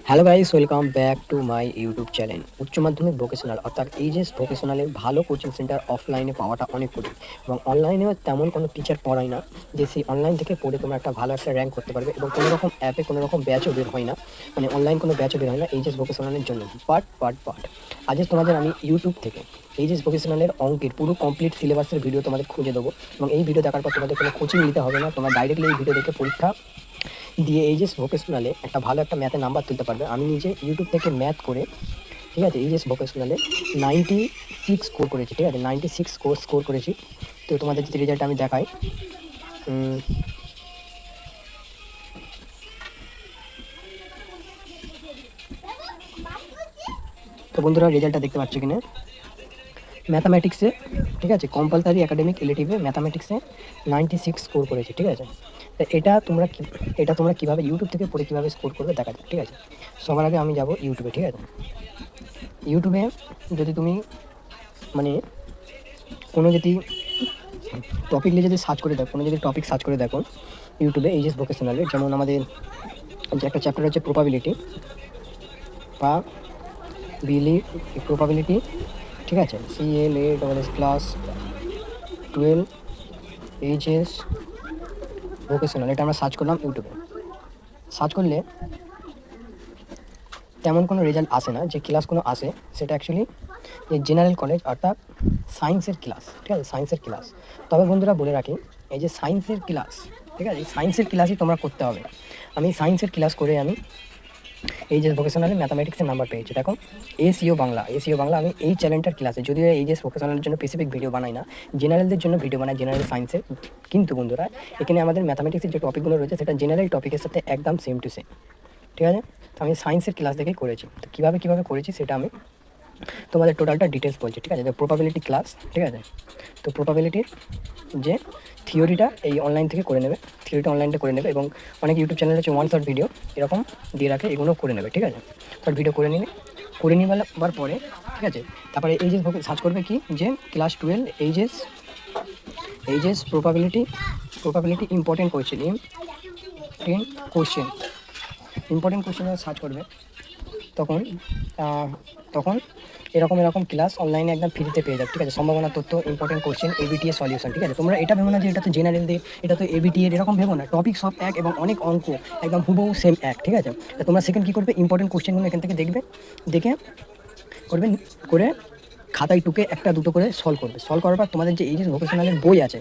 Hello guys, welcome back to my YouTube channel. উচ্চ মাধ্যমিক vocational অর্থাৎ এইচএস ভোকেশনালের ভালো কোচিং সেন্টার অফলাইনে পাওয়াটা অনেক কঠিন এবং অনলাইনেও তেমন কোনো টিচার পড়ায় না যে সেই অনলাইন থেকে পড়ে তোমরা একটা ভালো একটা র্যাঙ্ক করতে পারবে এবং কোনো রকম অ্যাপে কোনো রকম ব্যাচও বের হয় না, মানে অনলাইন কোনো ব্যাচও বের হয় না এইচএস ভোকেশনালের জন্য। বাট আজ তোমাদের আমি ইউটিউব থেকে এইচএস ভোকেশনালের অঙ্কের পুরো কমপ্লিট সিলেবাসের ভিডিও তোমাদের খুঁজে দেবো এবং এই ভিডিও দেখার পর তোমাদের কোনো কোচিং নিতে হবে না, তোমরা ডাইরেক্টলি এই ভিডিও দেখে পরীক্ষা দিয়ে এইচএস ভোকেশনালে একটা ভালো একটা ম্যাথে নাম্বার তুলতে পারবে। আমি নিজে ইউটিউব থেকে ম্যাথ করে, ঠিক আছে, এইচএস ভোকেশনালে 96 স্কোর করেছি, ঠিক আছে, 96 স্কোর করেছি। তো তোমাদের যদি রেজাল্ট আমি দেখাই, তো বন্ধুরা রেজাল্টটা দেখতে পাচ্ছ কিনা, ম্যাথামেটিক্সে, ঠিক আছে, কম্পালসারি একাডেমিক ইলেটিভে ম্যাথামেটিক্সে 96 স্কোর করেছি, ঠিক আছে। তো এটা তোমরা কীভাবে ইউটিউব থেকে পড়ে কীভাবে স্কোর করবে দেখা যাক, ঠিক আছে। সবার আগে আমি যাব ইউটিউবে, ঠিক আছে। ইউটিউবে যদি তুমি মানে কোনো যদি টপিক নিয়ে যদি সার্চ করে দেখো, কোনো যদি টপিক সার্চ করে দেখো ইউটিউবে এইচএস ভোকেশনালের, যেমন আমাদের যে একটা চ্যাপ্টার হচ্ছে প্রবাবিলিটি বা প্রবাবিলিটি, ঠিক আছে, CLA ক্লাস 12 এইচএস ভোকেশনাল, এটা আমরা সার্চ করলাম ইউটিউবে। সার্চ করলে তেমন কোনো রেজাল্ট আসে না, যে ক্লাসগুলো আসে সেটা অ্যাকচুয়ালি এই জেনারেল কলেজ অর্থাৎ সায়েন্সের ক্লাস, ঠিক আছে, সায়েন্সের ক্লাস। তবে বন্ধুরা বলে রাখি, এই যে সায়েন্সের ক্লাস, ঠিক আছে, এই সায়েন্সের ক্লাসই তোমরা করতে হবে। আমি সায়েন্সের ক্লাস করে আমি এইচএস ভোকেশনালে ম্যাথামেটিক্সের নাম্বার পেয়েছি। দেখো, এসইও বাংলা আমি এই চ্যানেলটার ক্লাসে, যদিও এইচএস ভোকেশনালের জন্য স্পেসিফিক ভিডিও বানাই না, জেনারেলদের জন্য ভিডিও বানাই, জেনারেল সায়েন্সের। কিন্তু বন্ধুরা এখানে আমাদের ম্যাথামেটিক্সের যে টপিকগুলো রয়েছে সেটা জেনারেল টপিকের সাথে একদম সেম টু সেম, ঠিক আছে। তো আমি সায়েন্সের ক্লাস দেখেই করেছি। তো কীভাবে করেছি সেটা আমি তোমাদের টোটালটা ডিটেলস বলছি, ঠিক আছে। প্রবাবিলিটি ক্লাস, ঠিক আছে। তো প্রবাবিলিটির যে থিওরিটা এই অনলাইন থেকে করে নেবে, এবং অনেক ইউটিউব চ্যানেল হচ্ছে ওয়ান শর্ট ভিডিও এরকম দিয়ে রাখে, এগুলো করে নেবে, ঠিক আছে। শর্ট ভিডিও করে নেবার পরে, ঠিক আছে, তারপরে এইচএস সার্চ করবে কি, যে class 12 HS probability important question search করবে। তখন এরকম ক্লাস অনলাইনে একদম ফ্রিতে পেয়ে যাবে, ঠিক আছে। সম্ভাবনা তথ্য, ইম্পর্টেন্ট কোয়েশ্চেন, এবিটি এর সলিউশন, ঠিক আছে। তোমরা এটা ভেবো না যে এটা তো জেনারেলদের, এটা তো এবিটি এর, এরকম ভেবো না। টপিক সব এক এবং অনেক অঙ্ক একদম হুবহু সেম এক, ঠিক আছে। তো তোমরা সেকেন্ড কী করবে, ইম্পর্টেন্ট কোয়েশ্চেনগুলো এখান থেকে দেখে করে খাতায় টুকে একটা দুটো করে সলভ করার পর তোমাদের যে এইচএস ভোকেশনালের বই আছে,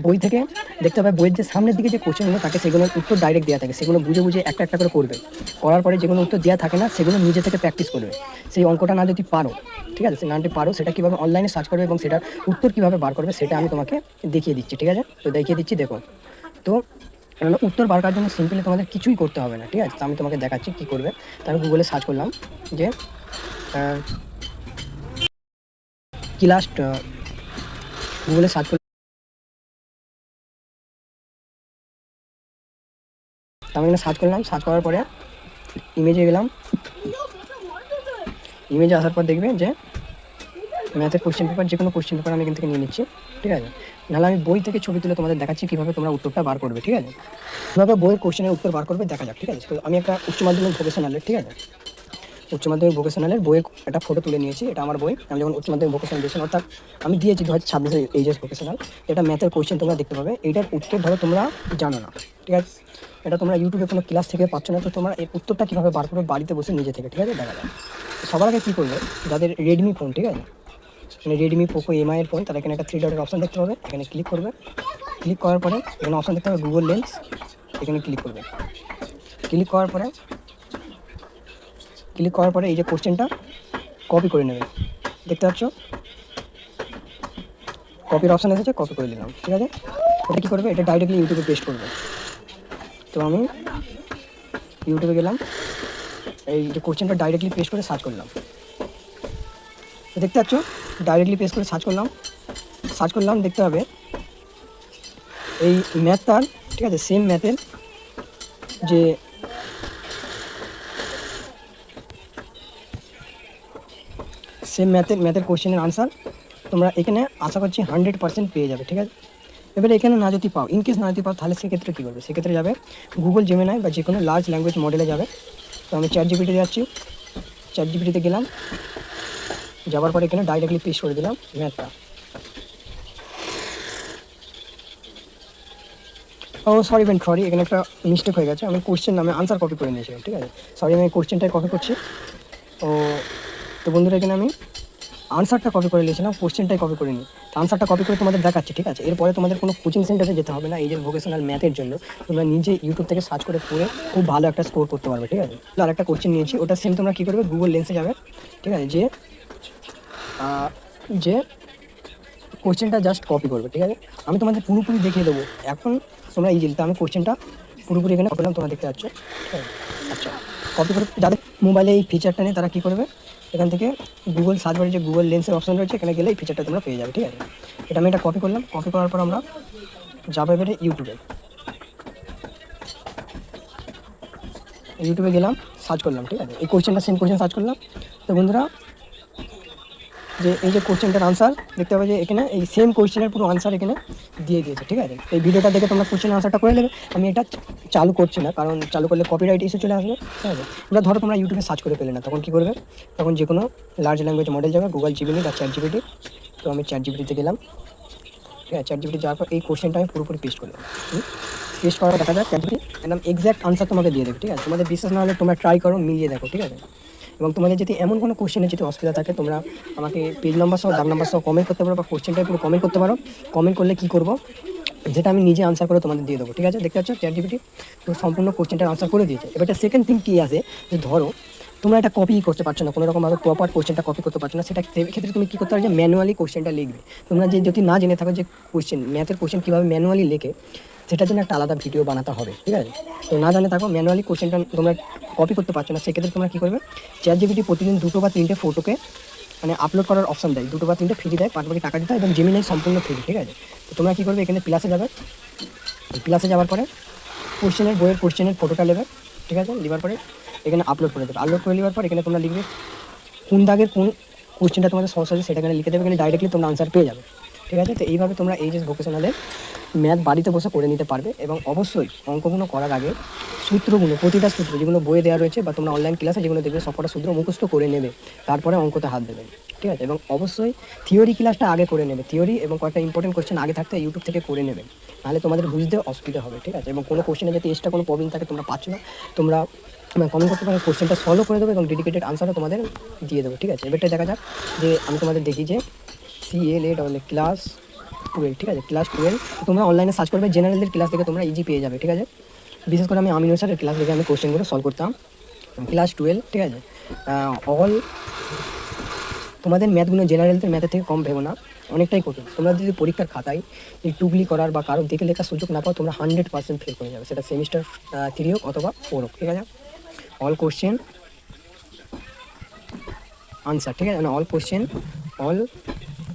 বই থেকে দেখতে হবে বইয়ের যে সামনের দিকে যে কোশ্চেনগুলো থাকে সেগুলোর উত্তর ডাইরেক্ট দেওয়া থাকে, সেগুলো বুঝে একটা করে করবে। করার পরে যেগুলো উত্তর দেওয়া থাকে না সেগুলো নিজে থেকে প্র্যাকটিস করবে। সেই অঙ্কটা না যদি পারো, ঠিক আছে, সেটা কীভাবে অনলাইনে সার্চ করবে এবং সেটার উত্তর কীভাবে বার করবে সেটা আমি তোমাকে দেখিয়ে দিচ্ছি, ঠিক আছে। তো দেখিয়ে দিচ্ছি, দেখো। তো উত্তর বার করার জন্য সিম্পলি তোমাদের কিছুই করতে হবে না, ঠিক আছে। তো আমি তোমাকে দেখাচ্ছি কী করবে। তারপর গুগলে সার্চ করলাম যে গুগলে সার্চ করলাম, আমি এখানে সার্চ করার পরে ইমেজে গেলাম। ইমেজে আসার পর দেখবে যে ম্যাথের কোশ্চেন পেপার, যে কোনো কোশ্চেন পেপার আমি এখান থেকে নিয়ে নিচ্ছি, ঠিক আছে। নাহলে আমি বই থেকে ছবি তুলে তোমাদের দেখাচ্ছি কীভাবে তোমরা উত্তরটা বার করবে, ঠিক আছে। কীভাবে বইয়ের কোশ্চেনের উত্তর বার করবে দেখা যাক, ঠিক আছে। তো আমি একটা উচ্চ মাধ্যমিক ভোকেশনালের, ঠিক আছে, বইয়ের একটা ফটো তুলে নিয়েছি। এটা আমার বই, আমি যখন উচ্চ মাধ্যমিক ভোকেশনাল দিয়েছি, অর্থাৎ আমি দিয়েছি 2026 এইচএস ভোকেশনাল। এটা ম্যাথের কোশ্চেন তোমরা দেখতে পাবে। এইটার উত্তর ধরো তোমরা জানো না, ঠিক আছে, এটা তোমরা ইউটিউবে কোনো ক্লাস থেকে পাচ্ছ না, তো তোমরা এই উত্তরটা কীভাবে বার করবে বাড়িতে বসে নিজে থেকে, ঠিক আছে, দেখা যায়। সবার আগে কী করবে, যাদের রেডমি ফোন, ঠিক আছে, মানে রেডমি, পোকো, এমআই এর ফোন, তারা এখানে একটা 3 ডটের অপশান দেখতে পাবে, এখানে ক্লিক করবে। ক্লিক করার পরে এখানে অপশান দেখতে হবে গুগল লেন্স, এখানে ক্লিক করবে। ক্লিক করার পরে এই যে কোশ্চেনটা কপি করে নেবে, দেখতে পাচ্ছ কপির অপশান এসেছে, কপি করে নিলাম, ঠিক আছে। এটা কী করবে, এটা ডাইরেক্টলি ইউটিউবে পেস্ট করবে। তো আমি ইউটিউবে গেলাম, এই যে কোশ্চেনটা ডাইরেক্টলি পেস্ট করে সার্চ করলাম, তো দেখতে পাচ্ছ ডাইরেক্টলি পেস্ট করে সার্চ করলাম, দেখতে হবে এই ম্যাথটার, ঠিক আছে, সেম ম্যাথের যে ম্যাথের কোশ্চেনের আনসার তোমরা এখানে আশা করছি 100% পেয়ে যাবে, ঠিক আছে। এবারে এখানে না যদি পাও, ইনকেস না যদি পাও, তাহলে সেক্ষেত্রে কী করবে, সেক্ষেত্রে যাবে গুগল জেমিনাই বা যে কোনো লার্জ ল্যাঙ্গুয়েজ মডেলে যাবে। তো আমি চ্যাট জিপিটি যাচ্ছি, চ্যাট জিপিটিতে গেলাম, যাওয়ার পরে এখানে ডাইরেক্টলি পেস্ট করে দিলাম ম্যাথটা। ও সরি ফ্রেন্ড, সরি, এখানে একটা মিস্টেক হয়ে গেছে, আমি কোশ্চেন নামে আনসার কপি করে নিয়েছিলাম, ঠিক আছে, সরি, আমি কোশ্চেনটাই কপি করছি। ও তো বন্ধুরা এখানে আমি আনসারটা কপি করে নিয়েছিলাম, কোশ্চেনটাই কপি করে নিই। তো আনসারটা কপি করে তোমাদের দেখাচ্ছি, ঠিক আছে। এরপরে তোমাদের কোনো কোচিং সেন্টারে যেতে হবে না, এই যে ভোকেশনাল ম্যাথের জন্য তোমরা নিজে ইউটিউব থেকে সার্চ করে পড়ে খুব ভালো একটা স্কোর করতে পারবে, ঠিক আছে। আর একটা কোশ্চেন নিয়েছি, ওটা সেম তোমরা কী করবে, গুগল লেন্সে যাবে, ঠিক আছে, যে কোশ্চেনটা জাস্ট কপি করবে, ঠিক আছে। আমি তোমাদের পুরোপুরি দেখিয়ে দেবো এখন, তোমরা এই তো আমি কোশ্চেনটা পুরোপুরি এখানে করলাম, তোমরা দেখতে পাচ্ছ, ঠিক আছে। আচ্ছা, কপি করে যাদের মোবাইলে এই ফিচারটা নেই তারা কী করবে, এখান থেকে গুগল সার্চ বারে যে গুগল লেন্সের অপশন রয়েছে, এখানে গেলে এই ফিচারটা তোমরা পেয়ে যাবে, ঠিক আছে। এটা আমি এটা কপি করলাম, কপি করার পর আমরা যাবো এবারে ইউটিউবে গেলাম, সার্চ করলাম, ঠিক আছে, এই কোশ্চেনটা সেম কোশ্চেন সার্চ করলাম। তো বন্ধুরা যে এই যে কোশ্চেনটার আনসার দেখতে পাবে যে এখানে এই সেম কোশ্চেনের পুরো আনসার এখানে দিয়ে দিয়েছে, ঠিক আছে। এই ভিডিওটা দেখে তোমরা কোশ্চেনের আনসারটা করে নেবে। আমি এটা চালু করছি না, কারণ চালু করলে কপিরাইট ইস্যু চলে আসবে, ঠিক আছে। এবার ধরো তোমরা ইউটিউবে সার্চ করে পেলে না, তখন কী করবে, তখন যে কোনো লার্জ ল্যাঙ্গুয়েজ মডেল যাবে, গুগল জিমিনি বা চ্যাট জিপিটি। তো আমি চ্যাট জিপিটিতে গেলাম, ঠিক আছে, চ্যাট জিপিটি যাওয়ার পর এই কোশ্চেনটা আমি পুরোপুরি পেস্ট করলাম। পেস্ট করার দেখা যায় চ্যাট জিপিটি একদম এক্স্যাক্ট আনসার তোমাকে দিয়ে দেবে, ঠিক আছে। তোমাদের বিশ্বাস না হলে তোমরা ট্রাই করো, মিলিয়ে দেখো, ঠিক আছে। এবং তোমাদের যদি এমন কোনো কোশ্চেনের যদি অসুবিধা থাকে, তোমরা আমাকে পেজ নাম্বার সহ দাগ নাম্বার সহ কমেন্ট করতে পারো, বা কোশ্চেনটাই পুরো কমেন্ট করতে পারো। কমেন্ট করলে কী করবো, যেটা আমি নিজে আনসার করে তোমাদের দিয়ে দেবো, ঠিক আছে। দেখতে পাচ্ছ চ্যাট জিপিটি তো সম্পূর্ণ কোশ্চেনটা আনসার করে দিয়েছে। এবার সেকেন্ড থিং কী আছে, যে ধরো তোমরা এটা কপি করতে পারছো না, কোনো রকমভাবে প্রপার কোশ্চেনটা কপি করতে পারছো না, সেটা ক্ষেত্রে তুমি কী করতে পারো, যে ম্যানুয়ালি কোশ্চেনটা লিখবে। তোমরা যদি না জেনে থাকো যে কোশ্চেন, ম্যাথের কোশ্চেন কীভাবে ম্যানুয়ালি লেখে, সেটার জন্য একটা আলাদা ভিডিও বানাতে হবে, ঠিক আছে। তো না জানে থাকো, ম্যানুয়ালি কোশ্চেনটা তোমরা কপি করতে পারছো না, সেক্ষেত্রে তোমরা কী করবে, চ্যাট জিপিটি প্রতিদিন 2 বা 3টে ফটোকে মানে আপলোড করার অপশন দেয়, 2 বা 3টে ফ্রি দেয়, পাশাপাশি টাকা দিতে হয়, এবং জেমিনাই সম্পূর্ণ ফ্রি, ঠিক আছে। তো তোমরা কী করবে, এখানে প্লাসে যাবে, প্লাসে যাওয়ার পরে বইয়ের কোশ্চেনের ফটোটা নেবে, ঠিক আছে, নেওয়ার পরে এখানে আপলোড করে দেবে। আপলোড করে নেওয়ার পর এখানে তোমরা লিখবে কোন দাগের কোন কোশ্চেনটা তোমাদের সমস্যা আছে, সেটা এখানে লিখে দেবে, এখানে ডাইরেক্টলি তোমরা আনসার পেয়ে যাবে, ঠিক আছে। তো এইভাবে তোমরা এই যে ভোকেশনালের ম্যাথ বাড়িতে বসে করে নিতে পারবে। এবং অবশ্যই অঙ্কগুলো করার আগে সূত্রগুলো, প্রতিটা সূত্র যেগুলো বইয়ে দেওয়া রয়েছে বা তোমরা অনলাইন ক্লাসে যেগুলো দেখবে, সবকটা সূত্র মুখস্থ করে নেবে, তারপরে অঙ্কতে হাত দেবে, ঠিক আছে। এবং অবশ্যই থিওরি ক্লাসটা আগে করে নেবে, থিওরি এবং কয়েকটা ইম্পর্টেন্ট কোশ্চেন আগে থাকতে ইউটিউব থেকে করে নেবে, নাহলে তোমাদের বুঝতে অসুবিধা হবে, ঠিক আছে। এবং কোনো কোশ্চেনে যদি এক্সট্রা কোনো প্রবলেম থাকে, তোমরা পাচ্ছ না, তোমরা কমেন্ট করতে পারো, কোশ্চেনটা সলভ করে দেবো এবং ডেডিকেটেড আনসারও তোমাদের দিয়ে দেবো, ঠিক আছে। এবারটা দেখা যাক, যে আমি তোমাদের দেখি যে CLA ক্লাস 12, ঠিক আছে, ক্লাস 12 তোমরা অনলাইনে সার্চ করবে, জেনারেলদের ক্লাস থেকে তোমরা ইজি পেয়ে যাবে, ঠিক আছে। বিশেষ করে আমি আমিনুল স্যারের ক্লাস থেকে আমি কোশ্চেনগুলো সলভ করতাম, ক্লাস 12, ঠিক আছে। অল তোমাদের ম্যাথগুলো জেনারেলদের ম্যাথের থেকে কম ভেবো না, অনেকটাই কঠিন। তোমরা যদি পরীক্ষার খাতায় এই টুকলি করার বা কারো দেখে লেখার সুযোগ না পাও, তোমরা 100% ফেল করে যাবে, সেটা সেমিস্টার 3 হোক অথবা 4 হোক, ঠিক আছে। অল কোশ্চেন আনসার, ঠিক আছে, all question, all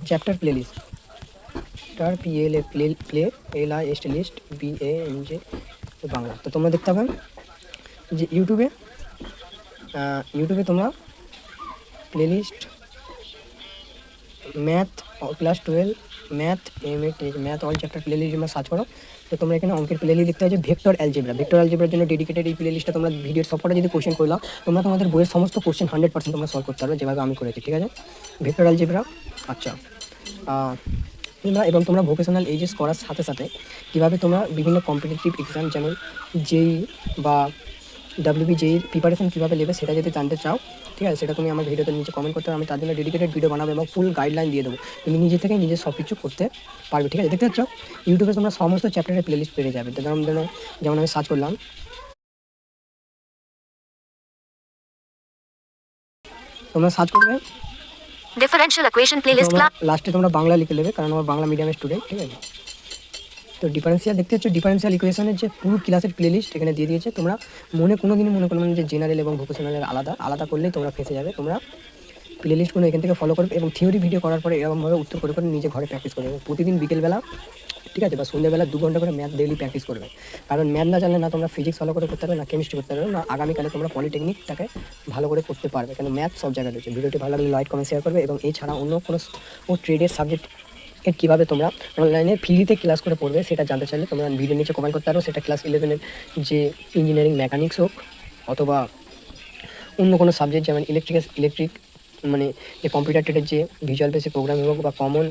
chapter playlist, PLA list BANJ Bangla. তো তোমরা দেখতে পাবে যে ইউটিউবে তোমরা playlist math class 12 math math all chapter playlist তোমরা সার্চ করো। তো তোমরা এখানে অঙ্কের প্লেলিস্ট দেখতে পাচ্ছ, ভেক্টর অ্যালজেব্রার জন্য ডেডিকেটেড এই প্লেলিস্টটা তোমরা ভিডিওর সবকটা যদি কোশ্চেন করলাম, তোমরা তোমাদের বইয়ের সমস্ত কোশ্চেন 100% তোমরা সলভ করতে পারবে, যেভাবে আমি করেছি, ঠিক আছে। ভেক্টর অ্যালজেব্রা, আচ্ছা। এবং তোমরা ভোকেশনাল এইচএস করার সাথে সাথে কীভাবে তোমরা বিভিন্ন কম্পিটিটিভ এক্সাম যেমন JEE বা WBJEE প্রিপারেশন কীভাবে নেবে, সেটা যদি জানতে চাও, ঠিক আছে, সেটা তুমি আমার ভিডিওতে নিচে কমেন্ট করতে হবে, আমি তার জন্য ডেডিকেটেড ভিডিও বানাবো এবং ফুল গাইডলাইন দিয়ে দেবো, তুমি নিজে থেকে নিজে সব কিছু করতে পারবে, ঠিক আছে। দেখতে পাচ্ছ ইউটিউবে তোমরা সমস্ত চ্যাপ্টারের প্লেলিস্ট পেয়ে যাবে। যেমন আমি সার্চ করলাম, তোমরা সার্চ করবে ডিফারেনশিয়াল ইকুয়েশন প্লেলিস্ট ক্লাস, লাস্টে তোমরা বাংলা লিখে নেবে, কারণ আমার বাংলা মিডিয়ামের স্টুডেন্ট, ঠিক আছে। তো দেখতে হচ্ছে ডিফারেন্সিয়াল ইকুয়েশনের যে পুরো ক্লাসের প্লেলিস্ট এখানে দিয়ে দিয়েছে। তোমরা কোনো দিনই মনে করবেন যে জেনারেল এবং ভোকেশনালের আলাদা করলেই তোমরা ফেসে যাবে। তোমরা প্লেলিস্টগুলো এখান থেকে ফলো করবে এবং থিওরি ভিডিও করার পরে এরকমভাবে উত্তর করে নিজে ঘরে প্র্যাকটিস করবে প্রতিদিন বিকেলবেলা, ঠিক আছে, বা সন্ধ্যেবেলা 2 ঘন্টা করে ম্যাথ ডেইলি প্র্যাকটিস করবে। কারণ ম্যাথ না জানলে না তোমরা ফিজিক্স ভালো করে করতে পারবে, না কেমিস্ট্রি করতে পারবে, না আগামীকালে তোমরা পলিটেকনিকটাকে ভালো করে করতে পারবে, কারণ ম্যাথ সব জায়গায় রয়েছে। ভিডিওটি ভালো লাগলে লাইক কমেন্ট শেয়ার করবে এবং এছাড়া অন্য কোনো ট্রেডের সাবজেক্ট এর কীভাবে তোমরা অনলাইনে ফ্রিতে ক্লাস করে পড়বে সেটা জানতে চাইলে তোমরা ভিডিও নিচে কমেন্ট করতে পারো। সেটা ক্লাস 11-এর যে ইঞ্জিনিয়ারিং মেকানিক্স হোক অথবা অন্য কোনো সাবজেক্ট যেমন ইলেকট্রিক মানে যে কম্পিউটার টেটের যে ভিজুয়াল বেসিক প্রোগ্রামিং হোক বা কমন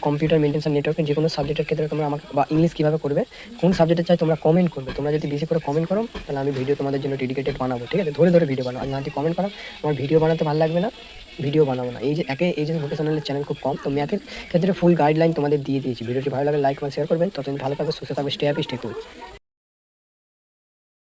কম্পিউটার মেনটেন্স অ্যান্ড নেটওয়ার্কের যে কোনো সাবজেক্টের ক্ষেত্রে তোমরা আমাকে বা ইংলিশ কীভাবে করবে কোন সাবজেক্টে চাই তোমরা কমেন্ট করবে। তোমরা যদি বেশি করে কমেন্ট করো তাহলে আমি ভিডিও তোমাদের জন্য ডেডিকেটেড বানাবো, ঠিক আছে? ধরে ধরে ভিডিও বানাবো। আর না যদি কমেন্ট করো আমার ভিডিও বানাতে ভালো লাগবে না, ভিডিও বানাবো না। এই যে ভোকেশনালের চ্যানেল খুব কম, তো ম্যাথের ক্ষেত্রে ফুল গাইডলাইন তোমাদের দিয়ে দিয়েছি। ভিডিওটি ভালো লাগে লাইক এবং শেয়ার করবেন। ততদিন ভালো থাকবে, সুস্থ থাকবে, স্টে হ্যাপি, স্টে কুল।